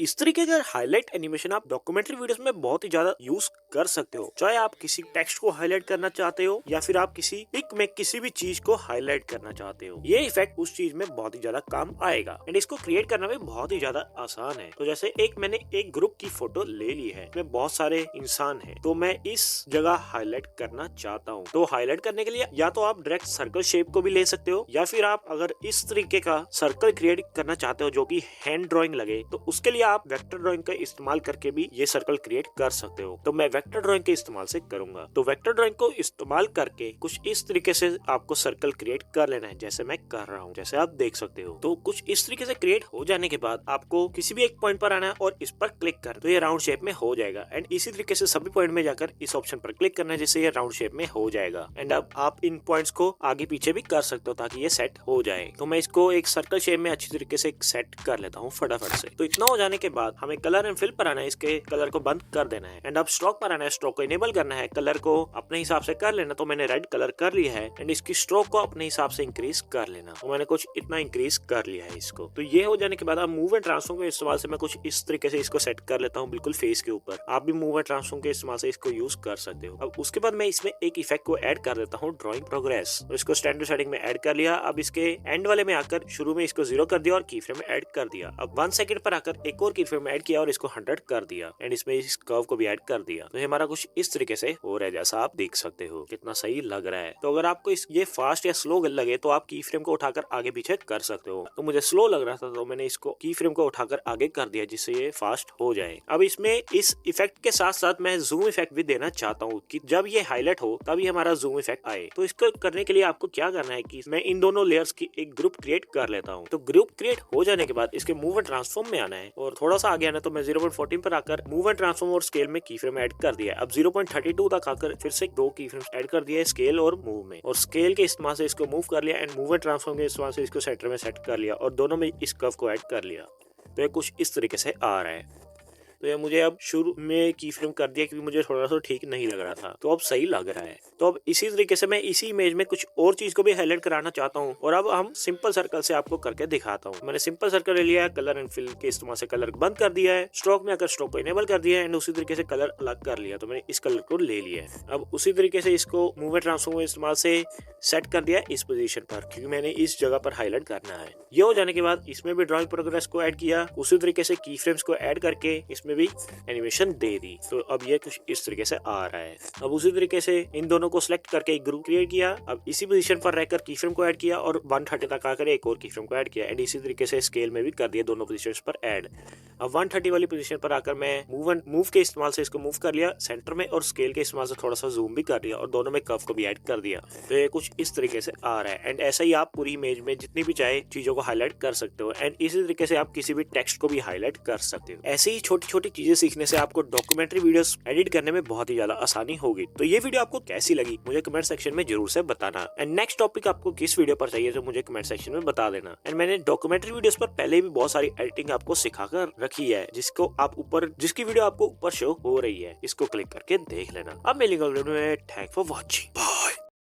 इस तरीके का हाईलाइट एनिमेशन आप डॉक्यूमेंट्री वीडियोस में बहुत ही ज्यादा यूज कर सकते हो। चाहे आप किसी टेक्स्ट को हाईलाइट करना चाहते हो या फिर आप किसी पिक में किसी भी चीज को हाईलाइट करना चाहते हो, ये इफेक्ट उस चीज में बहुत ही ज्यादा काम आएगा। एंड इसको क्रिएट करना भी बहुत ही ज्यादा आसान है। तो जैसे मैंने एक ग्रुप की फोटो ले ली है, में बहुत सारे इंसान है, तो मैं इस जगह हाईलाइट करना चाहता हूँ। तो हाईलाइट करने के लिए या तो आप डायरेक्ट सर्कल शेप को भी ले सकते हो, या फिर आप अगर इस तरीके का सर्कल क्रिएट करना चाहते हो जो कि हैंड ड्राइंग लगे, तो उसके लिए आप वेक्टर ड्राइंग का इस्तेमाल करके भी ये सर्कल क्रिएट कर सकते हो। तो मैं वेक्टर ड्राइंग के इस्तेमाल से करूंगा। तो वेक्टर ड्राइंग को इस्तेमाल करके कुछ इस तरीके से आपको सर्कल क्रिएट कर लेना है, जैसे मैं कर रहा हूँ, जैसे आप देख सकते हो। तो कुछ इस तरीके से क्रिएट हो जाने के बाद आपको किसी भी एक पॉइंट पर आना है और इस पर क्लिक कर, तो ये राउंड शेप में हो जाएगा। एंड इसी तरीके से सभी पॉइंट में जाकर इस ऑप्शन पर क्लिक करना है, जिससे ये राउंड शेप में हो जाएगा। एंड अब आप इन पॉइंट्स को आगे पीछे भी कर सकते हो ताकि ये सेट हो जाए। तो मैं इसको एक सर्कल शेप में अच्छी तरीके से सेट कर लेता हूँ फटाफट से। तो इतना हो जाने के बाद हमें कलर एंड फिल पर आना है, इसके कलर को बंद कर देना है। एंड अब स्ट्रोक पर आना है, स्ट्रोक को इनेबल करना है, कलर को अपने हिसाब से कर लेना। तो मैंने रेड कलर कर लिया है। एंड इसकी स्ट्रोक को अपने हिसाब से इंक्रीज कर लेना, तो मैंने कुछ इतना इंक्रीज कर लिया है इसको। तो ये हो जाने के बाद अब मूव एंड ट्रांसफॉर्म के इस्तेमाल से मैं कुछ इस तरीके से इसको सेट कर लेता हूँ बिल्कुल फेस के ऊपर। आप भी मूव एंड ट्रांसफॉर्म के इस्तेमाल से इसको यूज कर सकते हो। अब उसके बाद मैं इसमें एक इफेक्ट को ऐड कर देता हूँ, ड्राइंग प्रोग्रेस। तो इसको स्टैंडर्ड सेटिंग में ऐड कर लिया। अब इसके एंड वाले में आकर शुरू में इसको 0 कर दिया और की फ्रेम में ऐड कर दिया। अब 1 सेकंड पर आकर एक और की फ्रेम में ऐड किया और इसको 100 कर दिया। एंड इसमें इस कर्व को भी ऐड कर दिया। तो हमारा कुछ इस तरीके से हो रहा है, जैसा आप देख सकते हो। कितना सही लग रहा है। तो अगर आपको ये फास्ट या स्लो लगे तो आप की फ्रेम को उठाकर आगे पीछे कर सकते हो। तो मुझे स्लो लग रहा था तो मैंने इसको की फ्रेम को उठाकर आगे कर दिया, जिससे ये फास्ट हो जाए। अब इसमें इस इफेक्ट के साथ साथ मैं जूम इफेक्ट भी देना चाहता हूँ कि जब ये हाईलाइट हो तभी हमारा जूम इफेक्ट आए। तो इसको करने के लिए आपको क्या करना है कि मैं इन दोनों लेयर्स की एक ग्रुप क्रिएट कर लेता हूँ। तो ग्रुप क्रिएट हो जाने के बाद इसके मूव एंड ट्रांसफॉर्म में आना है और थोड़ा सा आगे आना। तो मैं 0.14 पर आकर मूव एंड ट्रांसफॉर्म और स्केल में की फ्रेम ऐड कर दिया। अब 0.32 तक आकर फिर से 2 की फ्रेम्स ऐड कर दिया स्केल और मूव में, और स्केल के इस्तेमाल से इसको मूव कर लिया। एंड मूव एंड ट्रांसफॉर्म के इस्तेमाल से इसको सेंटर में सेट कर लिया और दोनों में इस कर्व को ऐड कर लिया। तो ये कुछ इस तरीके से आ रहा है। तो ये मुझे अब शुरू में की फ्रेम कर दिया क्योंकि मुझे थोड़ा सा ठीक नहीं लग रहा था, तो अब सही लग रहा है। तो अब इसी तरीके से मैं इसी इमेज में कुछ और चीज को भी हाईलाइट कराना चाहता हूँ। और अब हम सिंपल सर्कल से आपको करके दिखाता हूँ। मैंने सिंपल सर्कल ले लिया है, कलर एंड फिल के इस्तेमाल से कलर बंद कर दिया है, स्ट्रोक में आकर स्ट्रोक को इनेबल कर दिया है एंड उसी तरीके से कलर अलग कर लिया। तो मैंने इस कलर को ले लिया है। अब उसी तरीके से इसको मूव एंड ट्रांसफॉर्म के इस्तेमाल से सेट कर दिया इस पोजीशन पर, क्योंकि मैंने इस जगह पर हाईलाइट करना है। ये हो जाने के बाद इसमें भी ड्राइंग प्रोग्रेस को ऐड किया, उसी तरीके से की फ्रेम्स को ऐड करके इसमें भी एनिमेशन दे दी। तो अब ये कुछ इस तरीके से आ रहा है। अब उसी तरीके से इन दोनों को सिलेक्ट करके एक ग्रुप क्रिएट किया। अब इसी पोजीशन पर रहकर की फ्रेम को ऐड किया और 130 तक आकर एक और की फ्रेम को ऐड किया। एंड इसी तरीके से स्केल में भी कर दिया दोनों पोजीशंस पर ऐड। अब 130 वाली पोजीशन पर आकर मैं मूव के इस्तेमाल से इसको मूव कर लिया सेंटर में, और स्केल के इस्तेमाल से थोड़ा सा जूम भी कर दिया और दोनों में कर्व को भी ऐड कर दिया। तो ये कुछ इस तरीके से आ रहा है। एंड ऐसा ही आप पूरी इमेज में जितनी भी चाहे चीजों को हाईलाइट कर सकते हो। एंड इसी तरीके से आप किसी भी टेक्स्ट को भी हाईलाइट कर सकते हो। ऐसे ही छोटी छोटी चीजें सीखने से आपको डॉक्यूमेंट्री वीडियोस एडिट करने में बहुत ही ज्यादा आसानी होगी। तो ये वीडियो आपको कैसी लगी मुझे कमेंट सेक्शन में जरूर से बताना। एंड नेक्स्ट टॉपिक आपको किस वीडियो पर चाहिए तो मुझे कमेंट सेक्शन में बता देना। एंड मैंने डॉक्यूमेंट्री वीडियोस पर पहले भी बहुत सारी एडिटिंग आपको सिखाकर रखी है, जिसकी वीडियो आपको ऊपर शो हो रही है, इसको क्लिक करके देख लेना। अब मिलेंगे अगले वीडियो में। Thanks for watching. बाय।